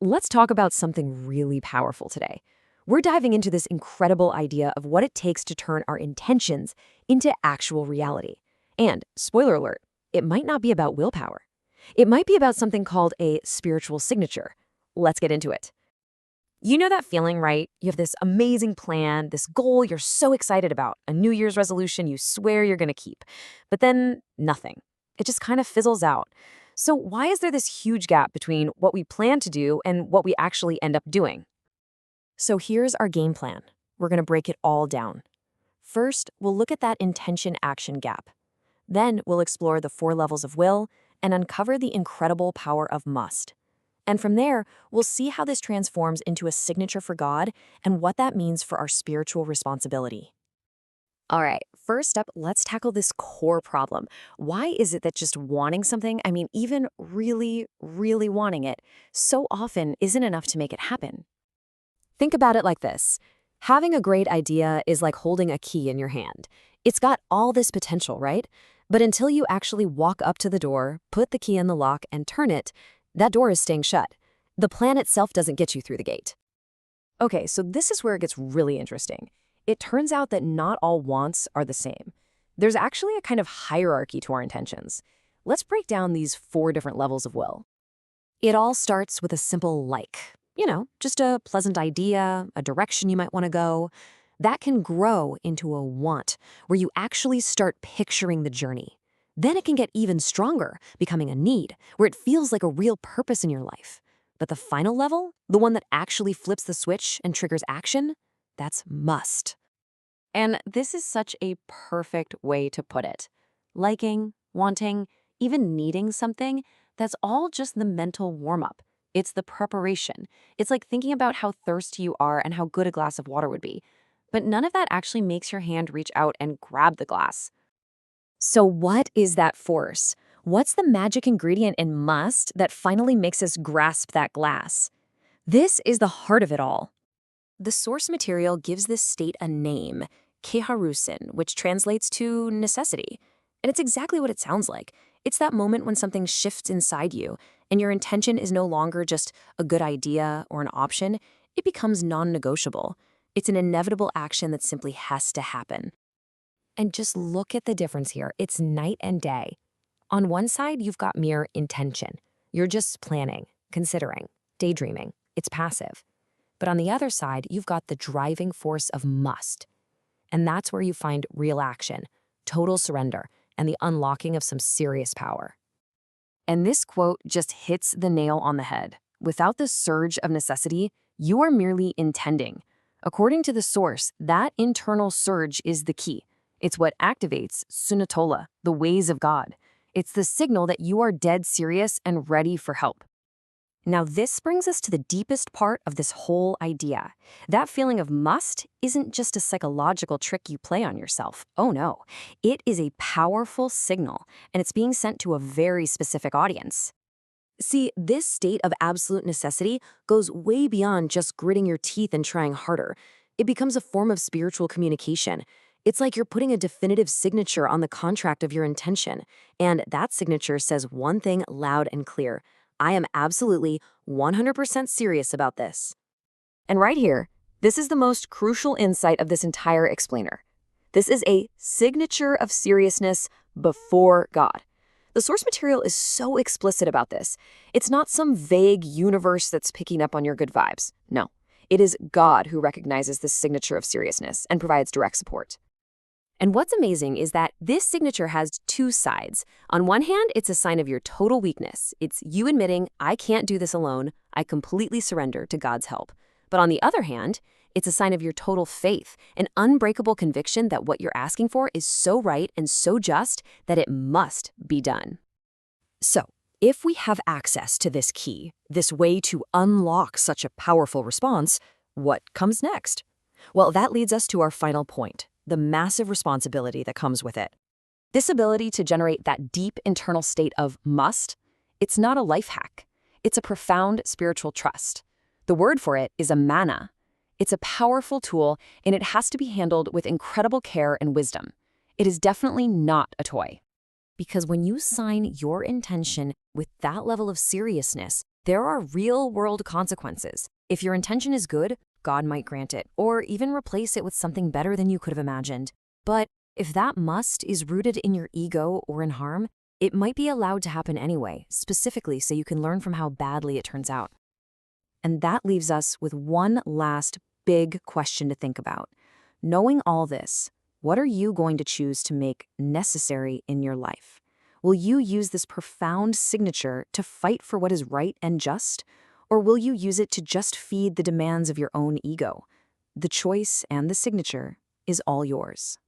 Let's talk about something really powerful today. We're diving into this incredible idea of what it takes to turn our intentions into actual reality. And, spoiler alert, it might not be about willpower. It might be about something called a spiritual signature. Let's get into it. You know that feeling, right? You have this amazing plan, this goal you're so excited about, a New Year's resolution you swear you're going to keep. But then, nothing. It just kind of fizzles out. So why is there this huge gap between what we plan to do and what we actually end up doing? So here's our game plan. We're going to break it all down. First, we'll look at that intention-action gap. Then we'll explore the 4 levels of will and uncover the incredible power of must. And from there, we'll see how this transforms into a signature for God and what that means for our spiritual responsibility. All right, first up, let's tackle this core problem. Why is it that just wanting something, even really, really wanting it, so often isn't enough to make it happen? Think about it like this. Having a great idea is like holding a key in your hand. It's got all this potential, right? But until you actually walk up to the door, put the key in the lock, and turn it, that door is staying shut. The plan itself doesn't get you through the gate. Okay, so this is where it gets really interesting. It turns out that not all wants are the same. There's actually a kind of hierarchy to our intentions. Let's break down these 4 different levels of will. It all starts with a simple like. Just a pleasant idea, a direction you might want to go. That can grow into a want, where you actually start picturing the journey. Then it can get even stronger, becoming a need, where it feels like a real purpose in your life. But the final level, the one that actually flips the switch and triggers action, that's must. And this is such a perfect way to put it. Liking, wanting, even needing something, that's all just the mental warm-up. It's the preparation. It's like thinking about how thirsty you are and how good a glass of water would be. But none of that actually makes your hand reach out and grab the glass. So what is that force? What's the magic ingredient in must that finally makes us grasp that glass? This is the heart of it all. The source material gives this state a name, keharusin, which translates to necessity. And it's exactly what it sounds like. It's that moment when something shifts inside you, and your intention is no longer just a good idea or an option. It becomes non-negotiable. It's an inevitable action that simply has to happen. And just look at the difference here. It's night and day. On one side, you've got mere intention. You're just planning, considering, daydreaming. It's passive. But on the other side, you've got the driving force of must. And that's where you find real action, total surrender, and the unlocking of some serious power. And this quote just hits the nail on the head. Without the surge of necessity, you are merely intending. According to the source, that internal surge is the key. It's what activates sunatola, the ways of God. It's the signal that you are dead serious and ready for help. Now, this brings us to the deepest part of this whole idea. That feeling of must isn't just a psychological trick you play on yourself. Oh no, it is a powerful signal, and it's being sent to a very specific audience. See, this state of absolute necessity goes way beyond just gritting your teeth and trying harder. It becomes a form of spiritual communication. It's like you're putting a definitive signature on the contract of your intention, and that signature says one thing loud and clear. I am absolutely 100% serious about this. And right here, this is the most crucial insight of this entire explainer. This is a signature of seriousness before God. The source material is so explicit about this. It's not some vague universe that's picking up on your good vibes. No, it is God who recognizes this signature of seriousness and provides direct support. And what's amazing is that this signature has 2 sides. On one hand, it's a sign of your total weakness. It's you admitting, I can't do this alone. I completely surrender to God's help. But on the other hand, it's a sign of your total faith, an unbreakable conviction that what you're asking for is so right and so just that it must be done. So, if we have access to this key, this way to unlock such a powerful response, what comes next? Well, that leads us to our final point. The massive responsibility that comes with it. This ability to generate that deep internal state of must, it's not a life hack. It's a profound spiritual trust. The word for it is a mana. It's a powerful tool, and it has to be handled with incredible care and wisdom. It is definitely not a toy. Because when you sign your intention with that level of seriousness, There are real-world consequences. If your intention is good, God might grant it, or even replace it with something better than you could have imagined. But if that must is rooted in your ego or in harm, it might be allowed to happen anyway, specifically so you can learn from how badly it turns out. And that leaves us with one last big question to think about. Knowing all this, what are you going to choose to make necessary in your life? Will you use this profound signature to fight for what is right and just? Or will you use it to just feed the demands of your own ego? The choice and the signature is all yours.